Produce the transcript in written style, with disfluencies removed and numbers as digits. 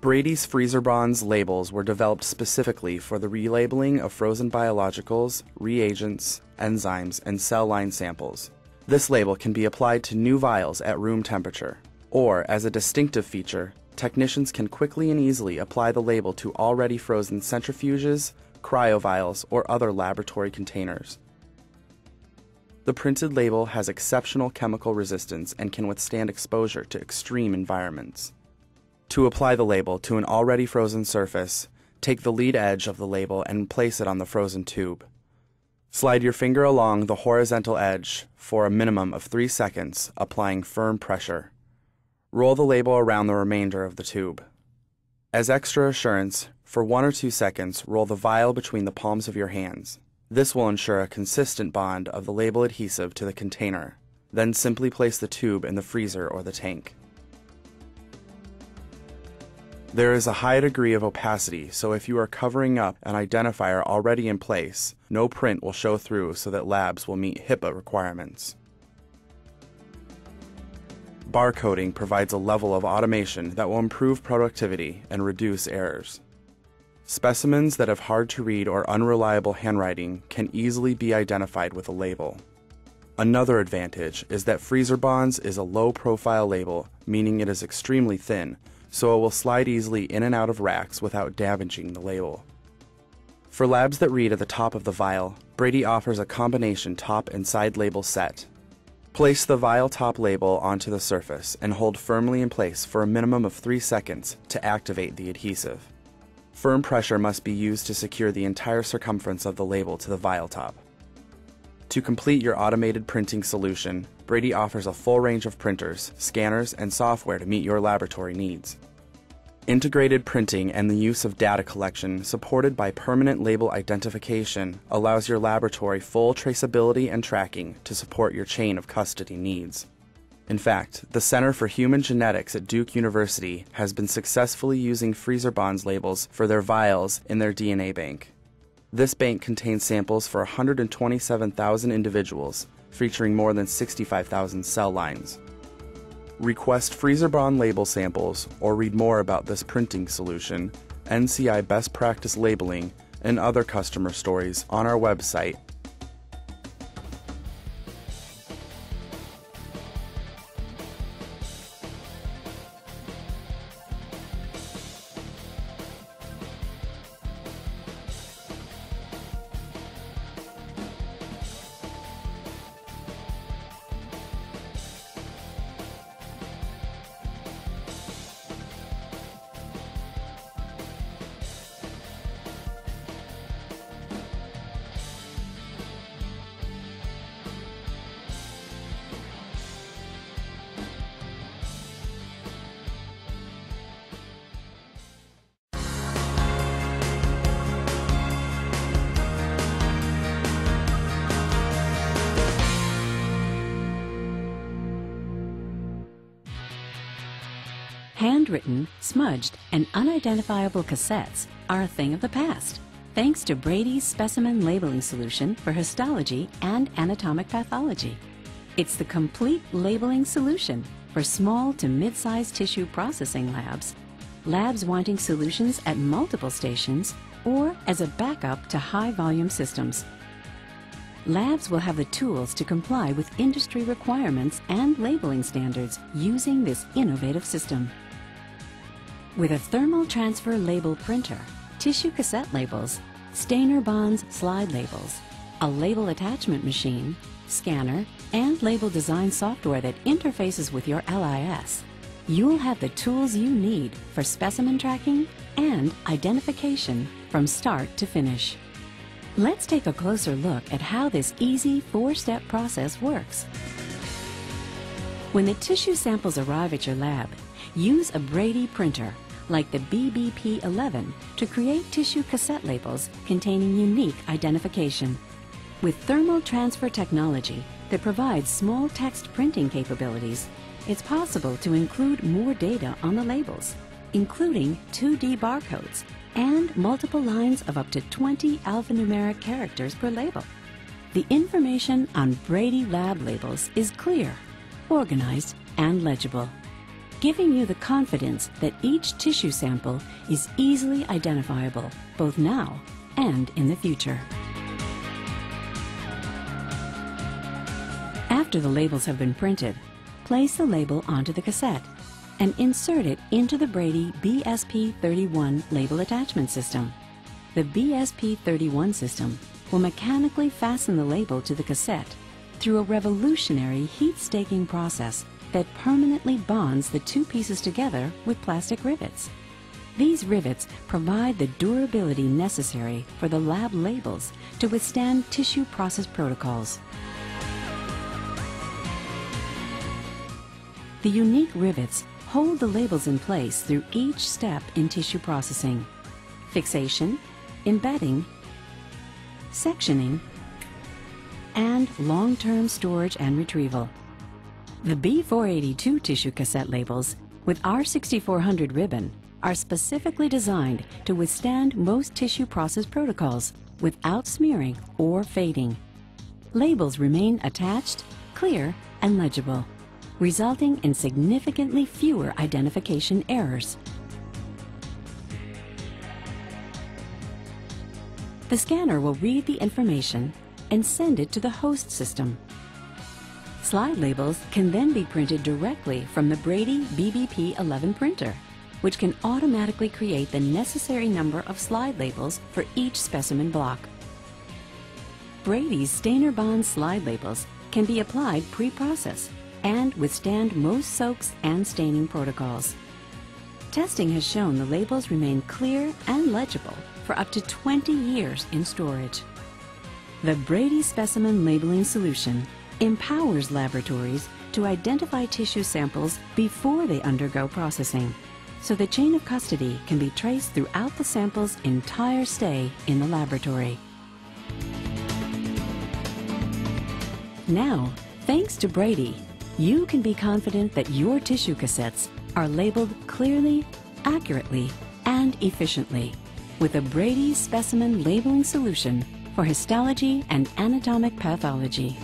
Bradys FreezerBondz labels were developed specifically for the relabeling of frozen biologicals, reagents, enzymes, and cell line samples. This label can be applied to new vials at room temperature, or as a distinctive feature, technicians can quickly and easily apply the label to already frozen centrifuges, cryovials, or other laboratory containers. The printed label has exceptional chemical resistance and can withstand exposure to extreme environments. To apply the label to an already frozen surface, take the lead edge of the label and place it on the frozen tube. Slide your finger along the horizontal edge for a minimum of 3 seconds, applying firm pressure. Roll the label around the remainder of the tube. As extra assurance, for 1 or 2 seconds, roll the vial between the palms of your hands. This will ensure a consistent bond of the label adhesive to the container. Then simply place the tube in the freezer or the tank. There is a high degree of opacity, so if you are covering up an identifier already in place, no print will show through so that labs will meet HIPAA requirements. Barcoding provides a level of automation that will improve productivity and reduce errors. Specimens that have hard-to-read or unreliable handwriting can easily be identified with a label. Another advantage is that FreezerBondz is a low-profile label, meaning it is extremely thin, so it will slide easily in and out of racks without damaging the label. For labs that read at the top of the vial, Brady offers a combination top and side label set. Place the vial top label onto the surface and hold firmly in place for a minimum of 3 seconds to activate the adhesive. Firm pressure must be used to secure the entire circumference of the label to the vial top. To complete your automated printing solution, Brady offers a full range of printers, scanners, and software to meet your laboratory needs. Integrated printing and the use of data collection supported by permanent label identification allows your laboratory full traceability and tracking to support your chain of custody needs. In fact, the Center for Human Genetics at Duke University has been successfully using FreezerBondz labels for their vials in their DNA bank. This bank contains samples for 127,000 individuals, featuring more than 65,000 cell lines. Request FreezerBondz label samples or read more about this printing solution, NCI best practice labeling, and other customer stories on our website. Handwritten, smudged, and unidentifiable cassettes are a thing of the past, thanks to Brady's specimen labeling solution for histology and anatomic pathology. It's the complete labeling solution for small to mid-sized tissue processing labs, labs wanting solutions at multiple stations, or as a backup to high-volume systems. Labs will have the tools to comply with industry requirements and labeling standards using this innovative system. With a thermal transfer label printer, tissue cassette labels, Stainer-Bonds slide labels, a label attachment machine, scanner, and label design software that interfaces with your LIS, you'll have the tools you need for specimen tracking and identification from start to finish. Let's take a closer look at how this easy 4-step process works. When the tissue samples arrive at your lab, use a Brady printer like the BBP11 to create tissue cassette labels containing unique identification. With thermal transfer technology that provides small text printing capabilities, it's possible to include more data on the labels, including 2D barcodes and multiple lines of up to 20 alphanumeric characters per label. The information on Brady lab labels is clear, organized, and legible. giving you the confidence that each tissue sample is easily identifiable, both now and in the future. After the labels have been printed, place the label onto the cassette and insert it into the Brady BSP31 label attachment system. The BSP31 system will mechanically fasten the label to the cassette through a revolutionary heat staking process that permanently bonds the two pieces together with plastic rivets. These rivets provide the durability necessary for the lab labels to withstand tissue process protocols. The unique rivets hold the labels in place through each step in tissue processing: fixation, embedding, sectioning, and long-term storage and retrieval. The B482 tissue cassette labels with R6400 ribbon are specifically designed to withstand most tissue process protocols without smearing or fading. Labels remain attached, clear, and legible, resulting in significantly fewer identification errors. The scanner will read the information and send it to the host system. Slide labels can then be printed directly from the Brady BBP11 printer, which can automatically create the necessary number of slide labels for each specimen block. Brady's Stainer-Bond slide labels can be applied pre-process and withstand most soaks and staining protocols. Testing has shown the labels remain clear and legible for up to 20 years in storage. The Brady Specimen Labeling Solution empowers laboratories to identify tissue samples before they undergo processing, so the chain of custody can be traced throughout the sample's entire stay in the laboratory. Now, thanks to Brady, you can be confident that your tissue cassettes are labeled clearly, accurately, and efficiently with a Brady Specimen Labeling Solution for histology and anatomic pathology.